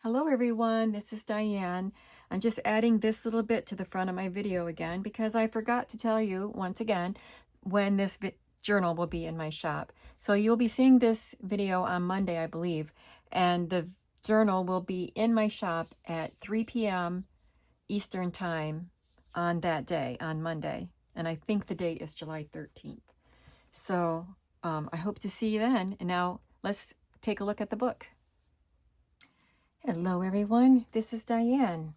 Hello everyone, this is Diane. I'm just adding this little bit to the front of my video again because I forgot to tell you once again when this journal will be in my shop. So you'll be seeing this video on Monday, I believe, and the journal will be in my shop at 3 p.m. Eastern Time on that day, on Monday. And I think the date is July 13th. So I hope to see you then. And now let's take a look at the book. Hello everyone, this is Diane.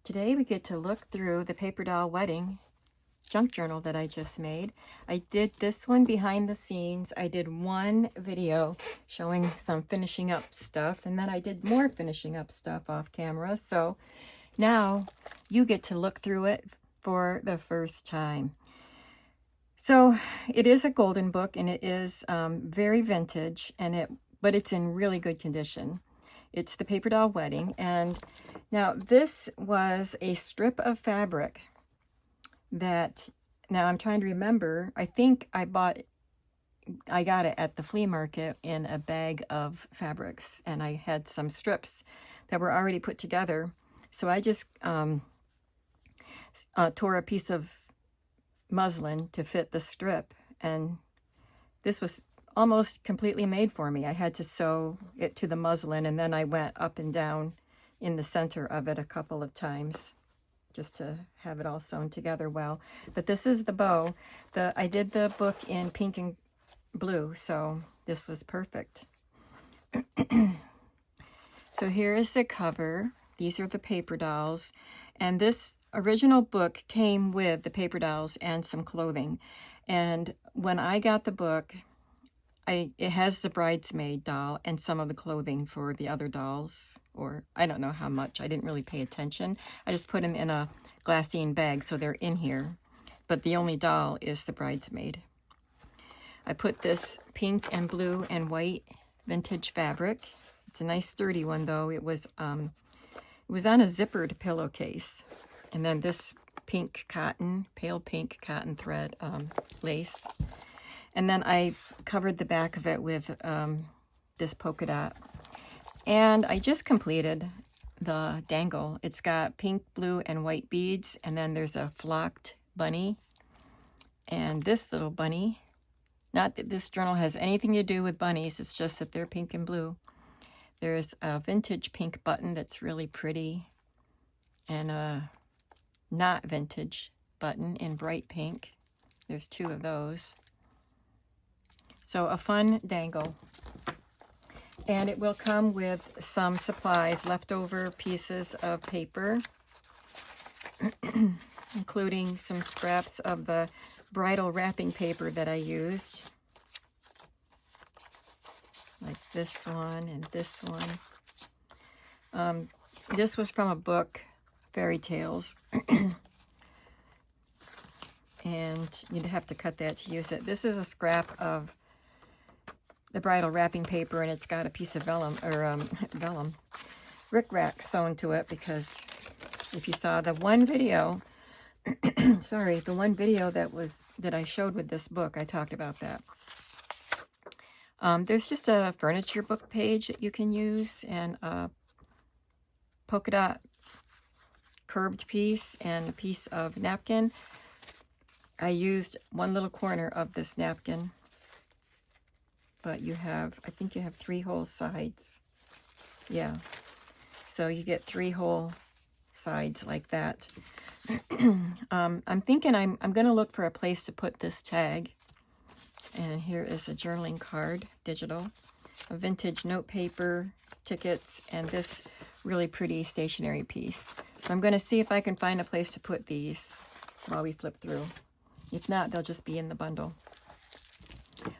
Today we get to look through the Paper Doll Wedding junk journal that I just made. I did this one behind the scenes. I did one video showing some finishing up stuff, and then I did more finishing up stuff off camera. So now you get to look through it for the first time. So it is a golden book, and it is very vintage, but it's in really good condition. It's the Paper Doll Wedding, and now this was a strip of fabric that, now I'm trying to remember, I think I got it at the flea market in a bag of fabrics, and I had some strips that were already put together. So I just tore a piece of muslin to fit the strip, and this was almost completely made for me. I had to sew it to the muslin, and then I went up and down in the center of it a couple of times just to have it all sewn together well. But this is the bow. I did the book in pink and blue, so this was perfect. So here is the cover. These are the paper dolls, and this original book came with the paper dolls and some clothing. And when I got the book, it has the bridesmaid doll and some of the clothing for the other dolls, or I don't know how much. I didn't really pay attention. I just put them in a glassine bag, so they're in here. But the only doll is the bridesmaid. I put this pink and blue and white vintage fabric. It's a nice sturdy one, though. It was on a zippered pillowcase. And then this pink cotton, pale pink cotton thread lace. And then I covered the back of it with this polka dot. And I just completed the dangle. It's got pink, blue, and white beads. And then there's a flocked bunny. And this little bunny, not that this journal has anything to do with bunnies, it's just that they're pink and blue. There's a vintage pink button that's really pretty. And a not vintage button in bright pink. There's two of those. So a fun dangle. And it will come with some supplies, leftover pieces of paper, including some scraps of the bridal wrapping paper that I used, like this one and this one. This was from a book, Fairy Tales, and you'd have to cut that to use it. This is a scrap of the bridal wrapping paper, and it's got a piece of vellum, rickrack sewn to it, because if you saw the one video, sorry, the one video that I showed with this book, I talked about that. There's just a furniture book page that you can use, and a polka dot curved piece, and a piece of napkin. I used one little corner of this napkin, but I think you have 3 whole sides. Yeah, so you get 3 whole sides like that. I'm thinking I'm going to look for a place to put this tag. And here is a journaling card, digital, a vintage note paper, tickets, and this really pretty stationery piece. So I'm going to see if I can find a place to put these while we flip through. If not, they'll just be in the bundle.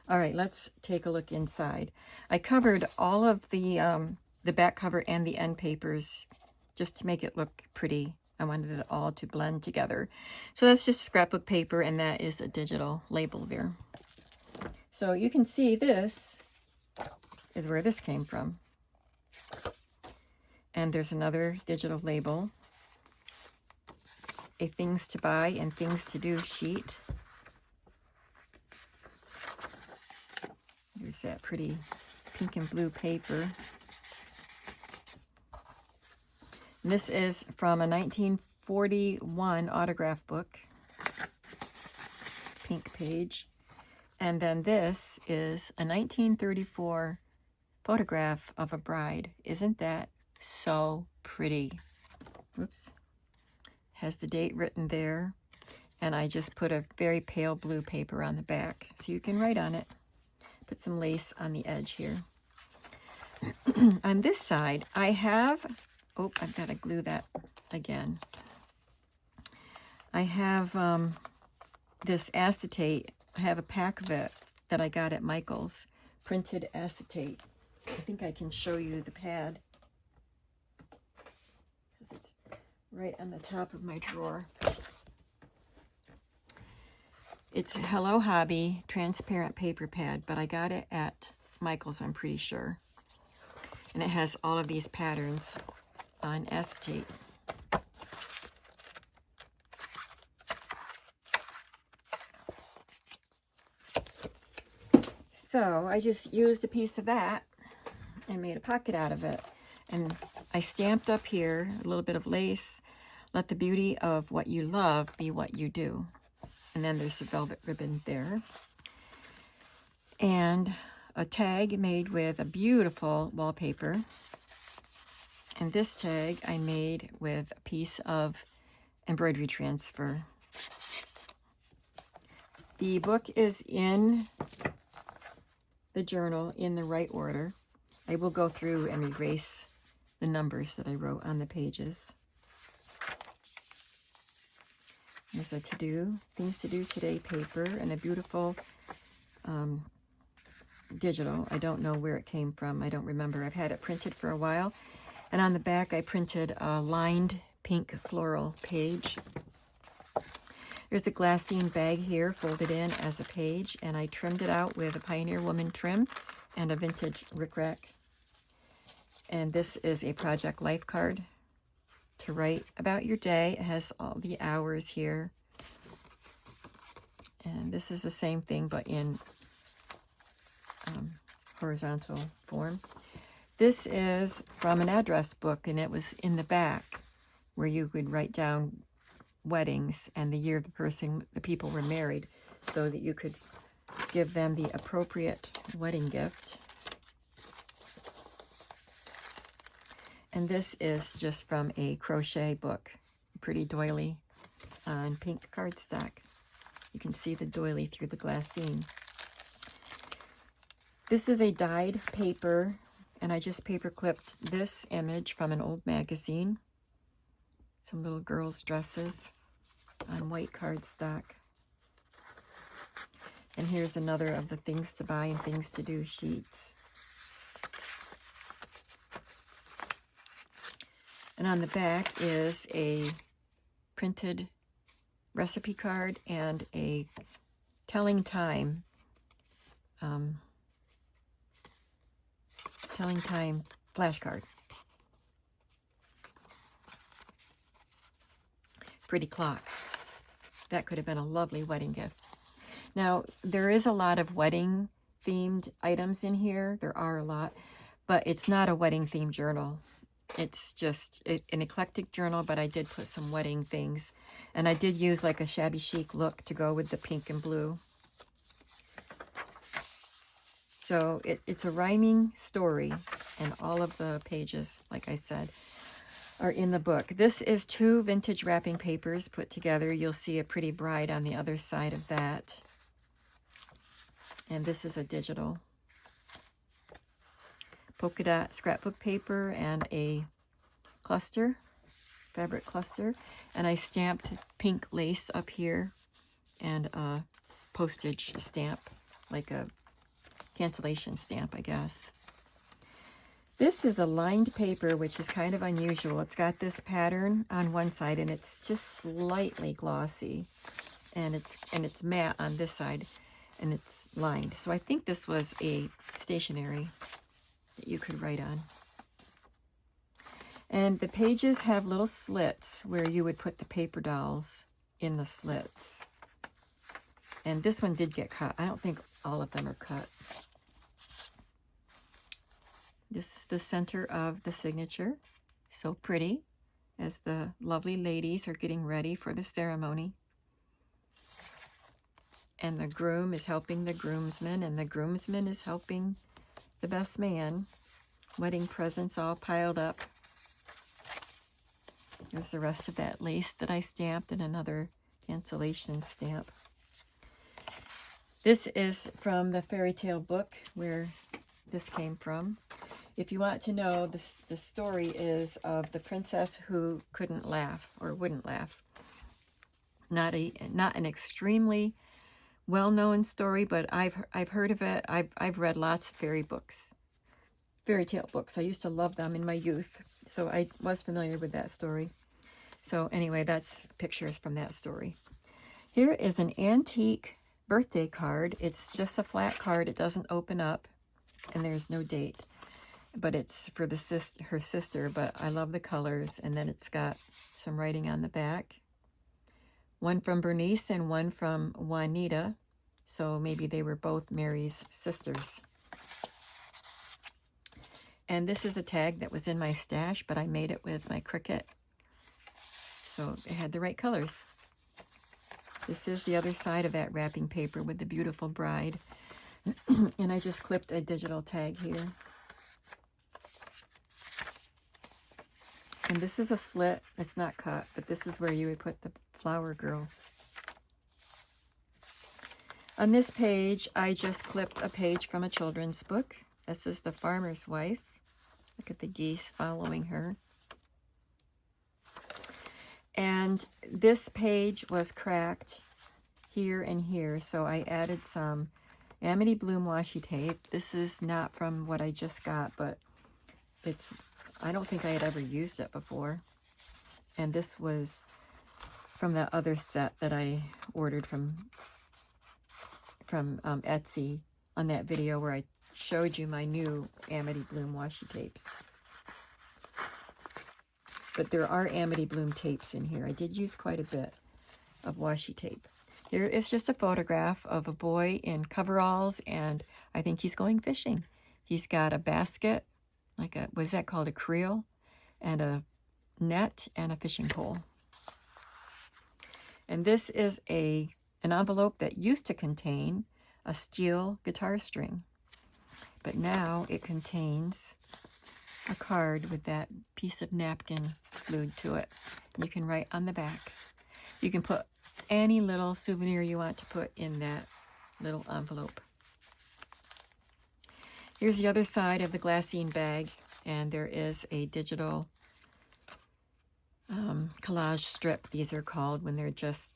All right, let's take a look inside. I covered all of the back cover and the end papers just to make it look pretty. I wanted it all to blend together. So that's just scrapbook paper, and that is a digital label there. So you can see this is where this came from. And there's another digital label, a things to buy and things to do sheet. There's that pretty pink and blue paper. And this is from a 1941 autograph book, pink page. And then this is a 1934 photograph of a bride. Isn't that so pretty? Whoops. Has the date written there. And I just put a very pale blue paper on the back so you can write on it. Put some lace on the edge here. On this side, I have, oh, I've got to glue that again. I have this acetate. I have a pack of it that I got at Michael's, printed acetate. I think I can show you the pad because it's right on the top of my drawer. It's a Hello Hobby transparent paper pad, but I got it at Michael's, I'm pretty sure. And it has all of these patterns on acetate. So I just used a piece of that and made a pocket out of it. And I stamped up here a little bit of lace. Let the beauty of what you love be what you do. And then there's the velvet ribbon there. And a tag made with a beautiful wallpaper. And this tag I made with a piece of embroidery transfer. The book is in the journal in the right order. I will go through and erase the numbers that I wrote on the pages. There's a things to do today paper and a beautiful digital. I don't know where it came from. I don't remember. I've had it printed for a while. And on the back, I printed a lined pink floral page. There's a glassine bag here folded in as a page, and I trimmed it out with a Pioneer Woman trim and a vintage rickrack. And this is a Project Life card to write about your day. It has all the hours here. And this is the same thing, but in horizontal form. This is from an address book, and it was in the back where you could write down weddings and the year the people were married, so that you could give them the appropriate wedding gift. And this is just from a crochet book, pretty doily on pink cardstock. You can see the doily through the glassine. This is a dyed paper, and I just paper clipped this image from an old magazine. Some little girls' dresses on white cardstock. And here's another of the things to buy and things to do sheets. And on the back is a printed recipe card and a telling time flashcard. Pretty clock. That could have been a lovely wedding gift. Now, there is a lot of wedding themed items in here. There are a lot, but it's not a wedding themed journal. It's just an eclectic journal, but I did put some wedding things. And I did use like a shabby chic look to go with the pink and blue. So it's a rhyming story, and all of the pages, like I said, are in the book. This is 2 vintage wrapping papers put together. You'll see a pretty bride on the other side of that. And this is a digital polka dot scrapbook paper and a cluster, fabric cluster. And I stamped pink lace up here and a postage stamp, like a cancellation stamp, I guess. This is a lined paper, which is kind of unusual. It's got this pattern on one side, and it's just slightly glossy, and it's matte on this side, and it's lined. So I think this was a stationery that you could write on. And the pages have little slits where you would put the paper dolls in the slits. And this one did get cut. I don't think all of them are cut. This is the center of the signature. So pretty. as the lovely ladies are getting ready for the ceremony. And the groom is helping the groomsman, and the groomsman is helping the best man. Wedding presents all piled up. Here's the rest of that lace that I stamped and another cancellation stamp. This is from the fairy tale book where this came from. If you want to know, the story is of the princess who couldn't laugh or wouldn't laugh. Not an extremely well-known story, but I've heard of it. I've read lots of fairy tale books. I used to love them in my youth, so I was familiar with that story. So anyway, that's pictures from that story. Here is an antique birthday card. It's just a flat card. It doesn't open up, and there's no date. But it's for her sister, but I love the colors. And then it's got some writing on the back. One from Bernice and one from Juanita. So maybe they were both Mary's sisters. And this is the tag that was in my stash, but I made it with my Cricut. So it had the right colors. This is the other side of that wrapping paper with the beautiful bride. And I just clipped a digital tag here. And this is a slit. It's not cut, but this is where you would put the flower girl. On this page, I just clipped a page from a children's book. This is The Farmer's Wife. Look at the geese following her. And this page was cracked here and here, so I added some Amity Bloom washi tape. This is not from what I just got, but I don't think I had ever used it before. And this was from that other set that I ordered from Etsy on that video where I showed you my new Amity Bloom washi tapes. But there are Amity Bloom tapes in here. I did use quite a bit of washi tape. Here is just a photograph of a boy in coveralls, and I think he's going fishing. He's got a basket, like what is that called, a creel, and a net and a fishing pole. And this is an envelope that used to contain a steel guitar string, but now it contains a card with that piece of napkin glued to it. You can write on the back. You can put any little souvenir you want to put in that little envelope. Here's the other side of the glassine bag, and there is a digital collage strip. These are called when they're just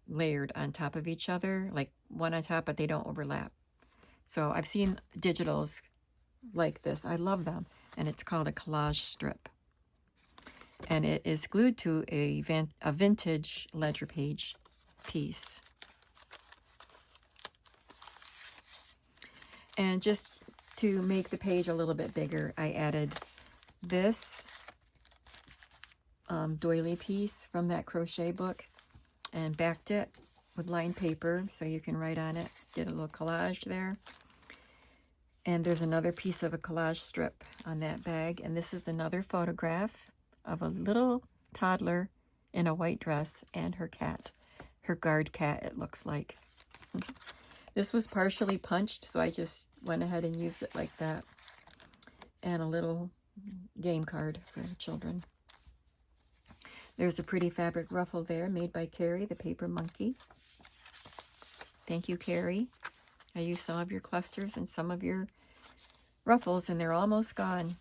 layered on top of each other, like one on top, but they don't overlap. So I've seen digitals like this. I love them, and it's called a collage strip. And it is glued to a vintage ledger page piece. And just to make the page a little bit bigger, I added this doily piece from that crochet book and backed it with lined paper so you can write on it, get a little collage there. And there's another piece of a collage strip on that bag. And this is another photograph of a little toddler in a white dress and her cat, her guard cat, it looks like. This was partially punched, so I just went ahead and used it like that. And a little game card for the children. There's a pretty fabric ruffle there made by Carrie, the paper monkey. Thank you, Carrie. I used some of your clusters and some of your ruffles, and they're almost gone.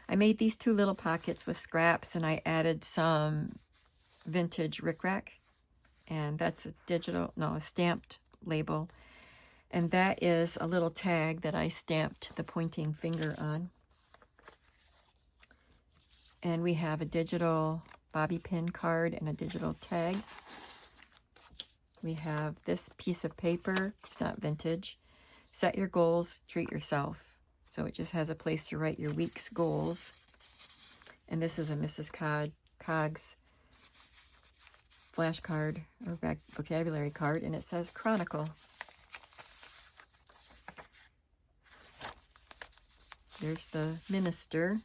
I made these two little pockets with scraps, and I added some vintage rickrack, and that's a stamped label. And that is a little tag that I stamped the pointing finger on. And we have a digital bobby pin card and a digital tag. We have this piece of paper. It's not vintage. Set your goals, treat yourself. So it just has a place to write your week's goals. And this is a Mrs. Coggs flashcard or vocabulary card, and it says Chronicle. There's the minister.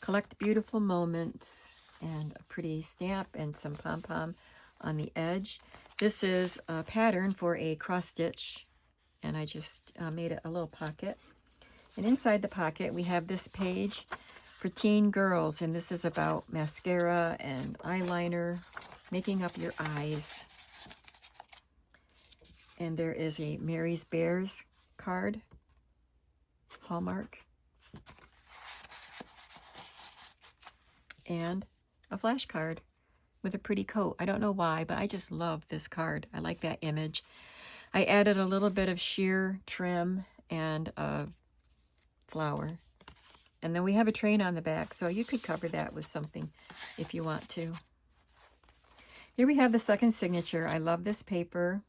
Collect beautiful moments, and a pretty stamp and some pom-pom on the edge. This is a pattern for a cross stitch, and I just made it a little pocket. And inside the pocket we have this page for teen girls, and this is about mascara and eyeliner, making up your eyes. And there is a Mary's Bears card, Hallmark, and a flashcard with a pretty coat. I don't know why, but I just love this card. I like that image. I added a little bit of sheer trim and a flower. And then we have a train on the back, so you could cover that with something if you want to. Here we have the second signature. I love this paper.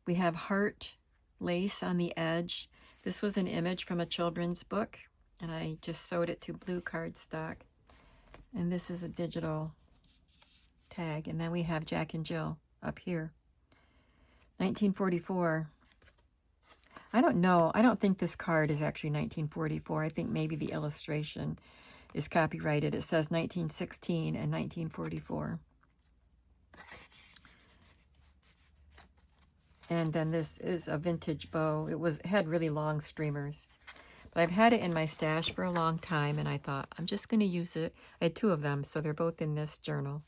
We have heart lace on the edge. This was an image from a children's book, and I just sewed it to blue cardstock. And this is a digital tag. And then we have Jack and Jill up here. 1944. I don't know. I don't think this card is actually 1944. I think maybe the illustration is copyrighted. It says 1916 and 1944. And then this is a vintage bow. It had really long streamers. But I've had it in my stash for a long time, and I thought, I'm just going to use it. I had two of them, so they're both in this journal.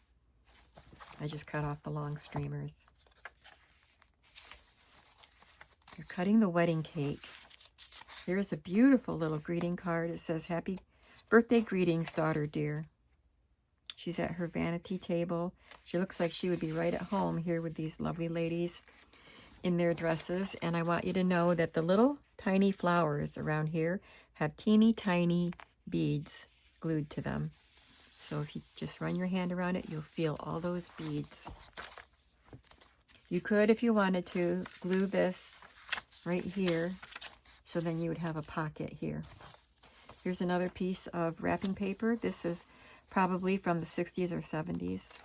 I just cut off the long streamers. You're cutting the wedding cake. Here's a beautiful little greeting card. It says, "Happy birthday greetings, daughter dear." She's at her vanity table. She looks like she would be right at home here with these lovely ladies in their dresses. And I want you to know that the little tiny flowers around here have teeny tiny beads glued to them. So if you just run your hand around it, you'll feel all those beads. You could, if you wanted to, glue this right here, so then you would have a pocket here. Here's another piece of wrapping paper. This is probably from the 60s or 70s.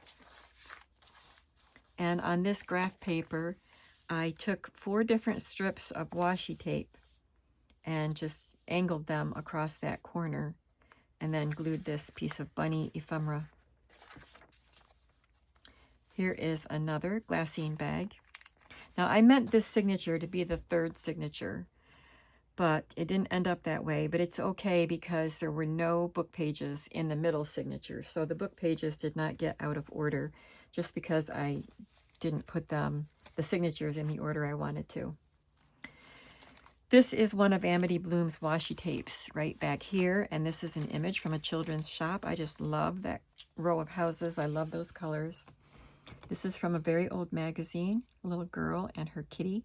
And on this graph paper, I took 4 different strips of washi tape and just angled them across that corner, and then glued this piece of bunny ephemera. Here is another glassine bag. Now, I meant this signature to be the third signature, but it didn't end up that way. But it's okay because there were no book pages in the middle signature. So the book pages did not get out of order just because I didn't put the signatures in the order I wanted to. This is one of Amity Bloom's washi tapes right back here. And this is an image from a children's shop. I just love that row of houses. I love those colors. This is from a very old magazine, a little girl and her kitty.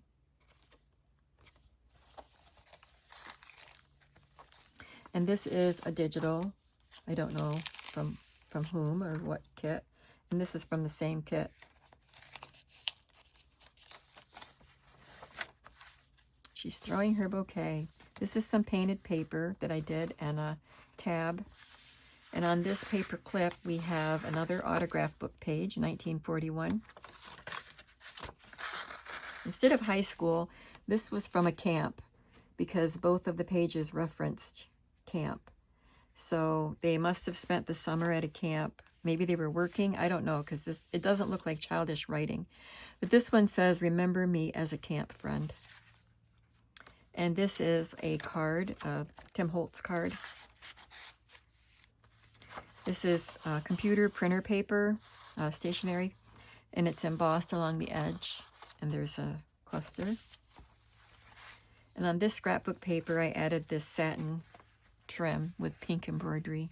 And this is a digital, I don't know from whom or what kit. And this is from the same kit. She's throwing her bouquet. This is some painted paper that I did and a tab. And on this paper clip, we have another autograph book page, 1941. Instead of high school, this was from a camp because both of the pages referenced camp. So they must have spent the summer at a camp. Maybe they were working. I don't know, because it doesn't look like childish writing. But this one says, "Remember me as a camp friend." And this is a card, a Tim Holtz card. This is computer printer paper, stationery, and it's embossed along the edge. And there's a cluster. And on this scrapbook paper, I added this satin trim with pink embroidery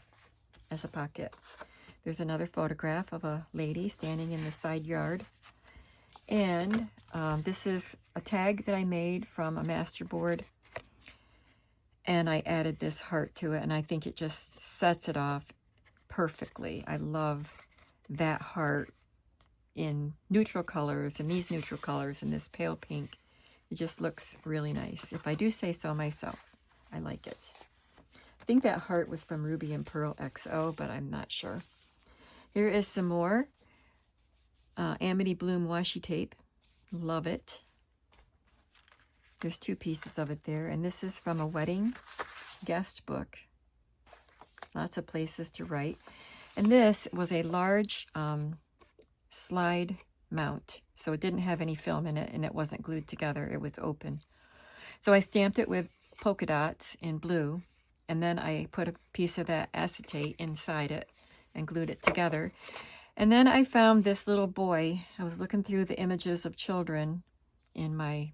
as a pocket. There's another photograph of a lady standing in the side yard. And this is a tag that I made from a masterboard. And I added this heart to it, and I think it just sets it off perfectly. I love that heart in neutral colors, and these neutral colors, and this pale pink. It just looks really nice. If I do say so myself, I like it. I think that heart was from Ruby and Pearl XO, but I'm not sure. Here is some more Amity Bloom washi tape. Love it. There's 2 pieces of it there, and this is from a wedding guest book. lots of places to write. And this was a large slide mount, so it didn't have any film in it, and it wasn't glued together. It was open. So I stamped it with polka dots in blue, and then I put a piece of that acetate inside it and glued it together. And then I found this little boy. I was looking through the images of children in my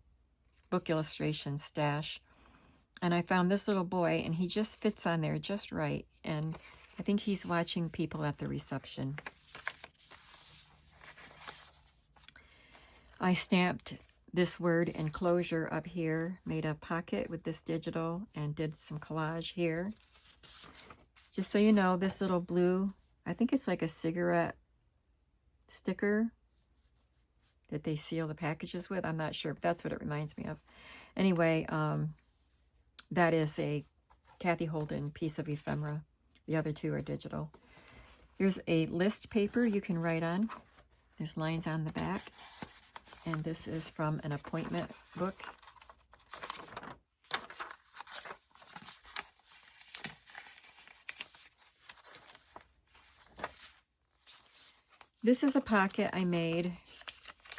book illustration stash, and I found this little boy, and he just fits on there just right. And I think he's watching people at the reception. I stamped this word enclosure up here, made a pocket with this digital, and did some collage here. Just so you know, this little blue, I think it's like a cigarette sticker that they seal the packages with. I'm not sure, but that's what it reminds me of. Anyway, that is a Kathy Holden piece of ephemera. The other two are digital. Here's a list paper you can write on. There's lines on the back. And this is from an appointment book. This is a pocket I made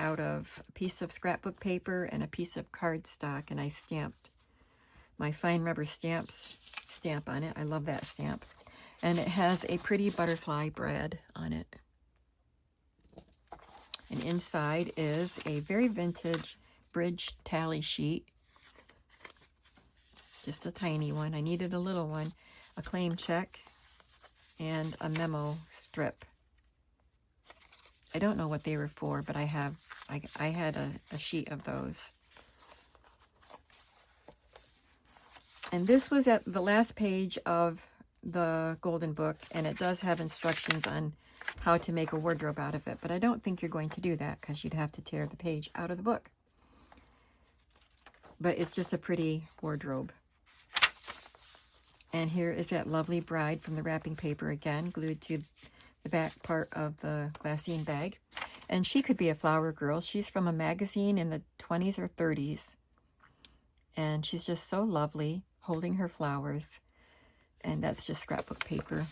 out of a piece of scrapbook paper and a piece of cardstock, and I stamped my fine rubber stamps stamp on it. I love that stamp. And it has a pretty butterfly brad on it. And inside is a very vintage bridge tally sheet. Just a tiny one. I needed a little one. A claim check and a memo strip. I don't know what they were for, but I had a sheet of those. And this was at the last page of the Golden Book, and it does have instructions on how to make a wardrobe out of it, but I don't think you're going to do that because you'd have to tear the page out of the book. But it's just a pretty wardrobe. And here is that lovely bride from the wrapping paper again, glued to the back part of the glassine bag. And she could be a flower girl. She's from a magazine in the 20s or 30s. And she's just so lovely, holding her flowers. And that's just scrapbook paper.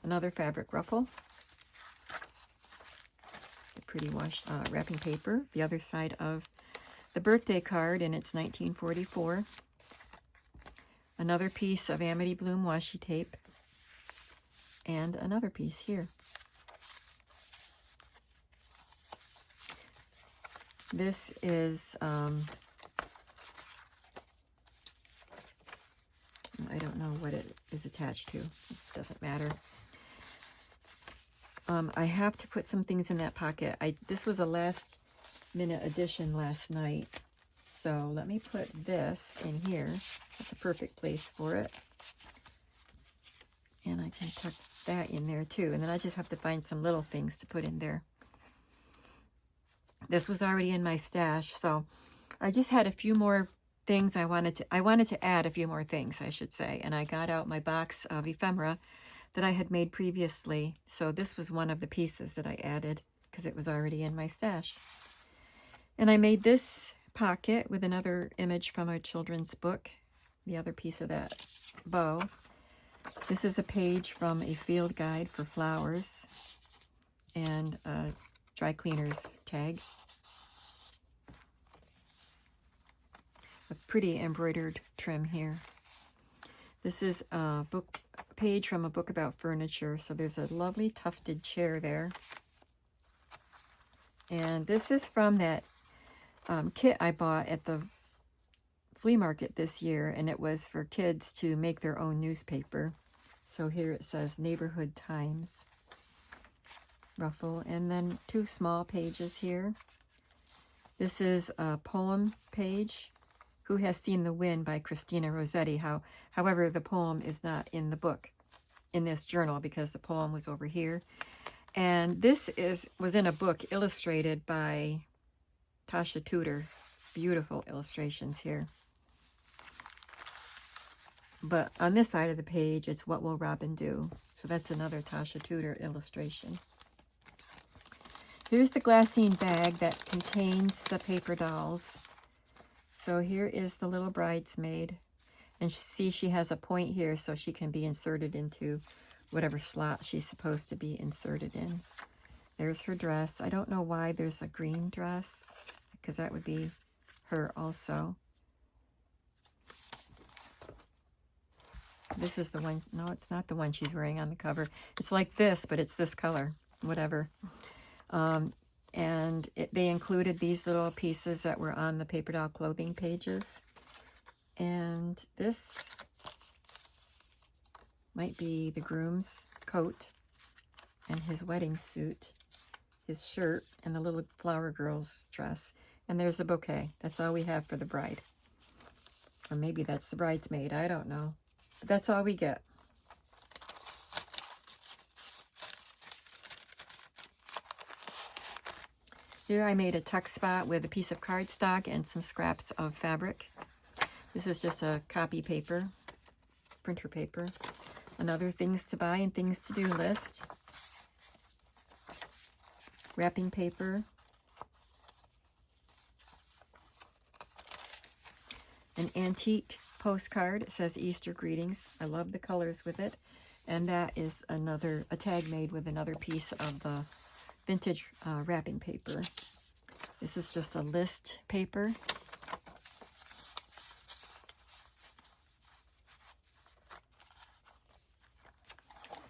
Another fabric ruffle. The pretty wash wrapping paper. The other side of the birthday card, and it's 1944. Another piece of Amity Bloom washi tape. And another piece here. This is, I don't know what it is attached to. It doesn't matter. I have to put some things in that pocket. This was a last minute addition last night. So let me put this in here. That's a perfect place for it. And I can tuck that in there too. And then I just have to find some little things to put in there. This was already in my stash, so I just had a few more things I wanted to add a few more things, I should say. And I got out my box of ephemera that I had made previously. So this was one of the pieces that I added because it was already in my stash. And I made this pocket with another image from a children's book, the other piece of that bow. This is a page from a field guide for flowers and a dry cleaner's tag. A pretty embroidered trim here. This is a page from a book about furniture. So there's a lovely tufted chair there. And this is from that kit I bought at the flea market this year, and it was for kids to make their own newspaper. So here it says Neighborhood Times ruffle, and then two small pages here. This is a poem page, Who Has Seen the Wind by Christina Rossetti. However, the poem is not in the book, in this journal, because the poem was over here. And this was in a book illustrated by Tasha Tudor. Beautiful illustrations here. But on this side of the page, it's What Will Robin Do? So that's another Tasha Tudor illustration. Here's the glassine bag that contains the paper dolls. So here is the little bridesmaid. And see, she has a point here so she can be inserted into whatever slot she's supposed to be inserted in. There's her dress. I don't know why there's a green dress, because that would be her also. This is the one. No, it's not the one she's wearing on the cover. It's like this, but it's this color, whatever. And they included these little pieces that were on the paper doll clothing pages. And this might be the groom's coat and his wedding suit, his shirt, and the little flower girl's dress. And there's a bouquet. That's all we have for the bride. Or maybe that's the bridesmaid. I don't know. But that's all we get. Here I made a tuck spot with a piece of cardstock and some scraps of fabric. This is just a copy paper, printer paper. Another things to buy and things to do list. Wrapping paper. An antique postcard. It says Easter greetings. I love the colors with it. And that is a tag made with another piece of the vintage wrapping paper. This is just a list paper.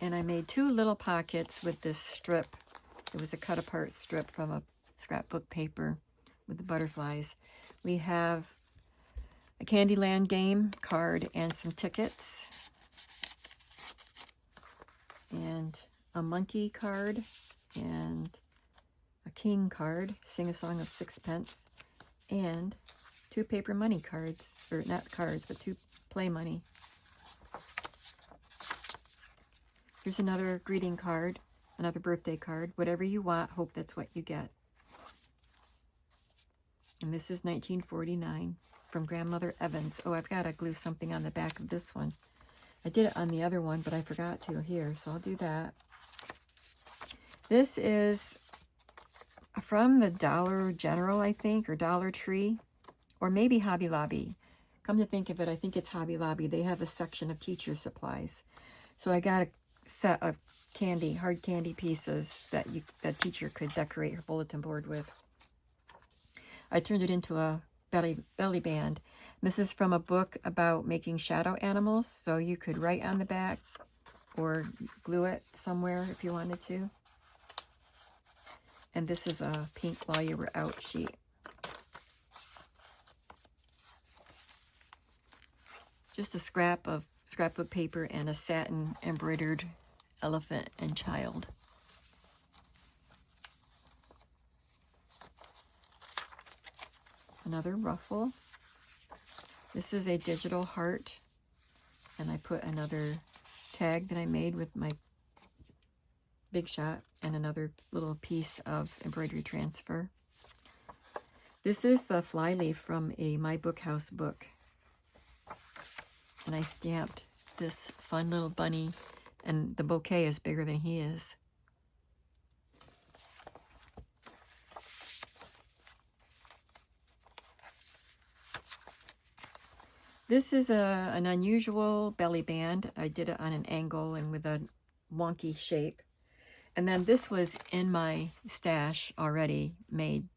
And I made two little pockets with this strip. It was a cut apart strip from a scrapbook paper with the butterflies. We have a Candyland game card and some tickets. And a monkey card and a king card, Sing a Song of Sixpence, and two paper money cards, or not cards, but two play money. Here's another greeting card, another birthday card. Whatever you want, hope that's what you get. And this is 1949 from Grandmother Evans. Oh, I've got to glue something on the back of this one. I did it on the other one, but I forgot to here, so I'll do that. This is from the Dollar General, I think, or Dollar Tree, or maybe Hobby Lobby. Come to think of it, I think it's Hobby Lobby. They have a section of teacher supplies. So I got a set of candy, hard candy pieces that teacher could decorate her bulletin board with. I turned it into a belly band. This is from a book about making shadow animals, so you could write on the back or glue it somewhere if you wanted to. And this is a pink while you were out sheet. Just a scrap of scrapbook paper and a satin embroidered elephant and child. Another ruffle. This is a digital heart, and I put another tag that I made with my Big Shot and another little piece of embroidery transfer. This is the flyleaf from a My Book House book, and I stamped this fun little bunny, and the bouquet is bigger than he is. This is an unusual belly band. I did it on an angle and with a wonky shape. And then this was in my stash already made,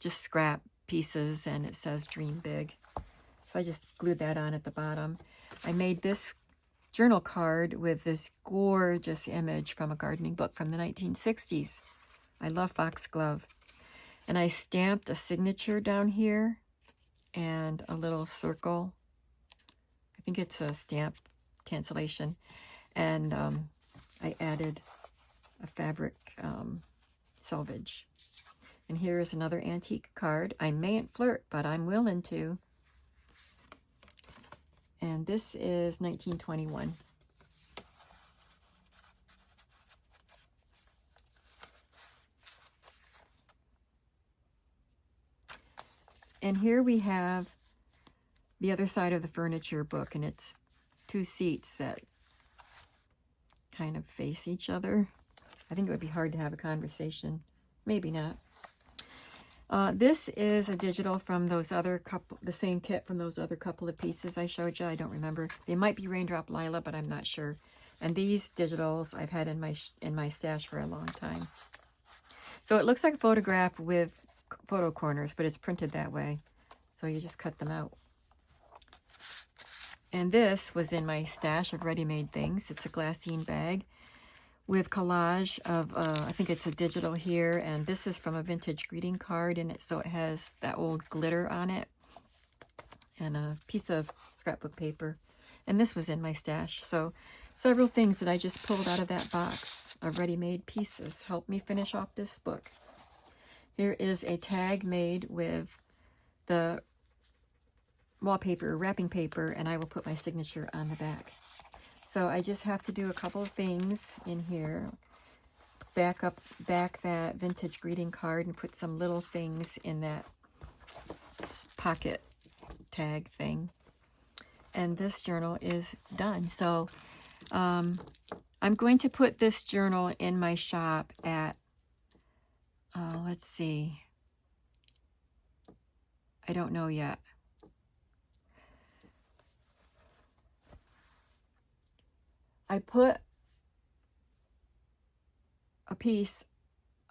just scrap pieces, and it says Dream Big. So I just glued that on at the bottom. I made this journal card with this gorgeous image from a gardening book from the 1960s. I love foxglove. And I stamped a signature down here and a little circle. I think it's a stamp cancellation. And I added a fabric selvage. And here is another antique card. I mayn't flirt, but I'm willing to. And this is 1921. And here we have the other side of the furniture book, and it's two seats that kind of face each other. I think it would be hard to have a conversation Maybe not. This is a digital from those other couple, the same kit from those other couple of pieces I showed you. I don't remember. They might be Raindrop Lila, but I'm not sure. And these digitals I've had in my stash for a long time. So it looks like a photograph with photo corners, but it's printed that way. So you just cut them out. And this was in my stash of ready-made things. It's a glassine bag with collage of, I think it's a digital here, and this is from a vintage greeting card, and so it has that old glitter on it, and a piece of scrapbook paper. And this was in my stash. So several things that I just pulled out of that box of ready-made pieces helped me finish off this book. Here is a tag made with the wallpaper, wrapping paper, and I will put my signature on the back. So I just have to do a couple of things in here. Back that vintage greeting card and put some little things in that pocket tag thing. And this journal is done. So I'm going to put this journal in my shop at, let's see, I don't know yet. I put a piece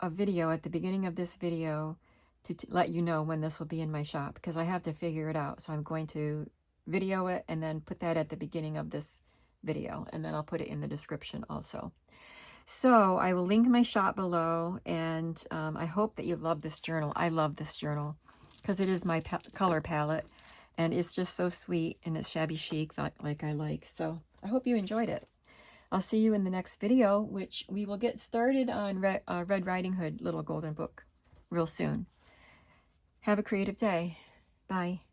of video at the beginning of this video to let you know when this will be in my shop, because I have to figure it out. So I'm going to video it and then put that at the beginning of this video, and then I'll put it in the description also. So I will link my shop below, and I hope that you love this journal. I love this journal because it is my color palette, and it's just so sweet, and it's shabby chic like I like. So I hope you enjoyed it. I'll see you in the next video, which we will get started on Red Riding Hood Little Golden Book real soon. Have a creative day. Bye.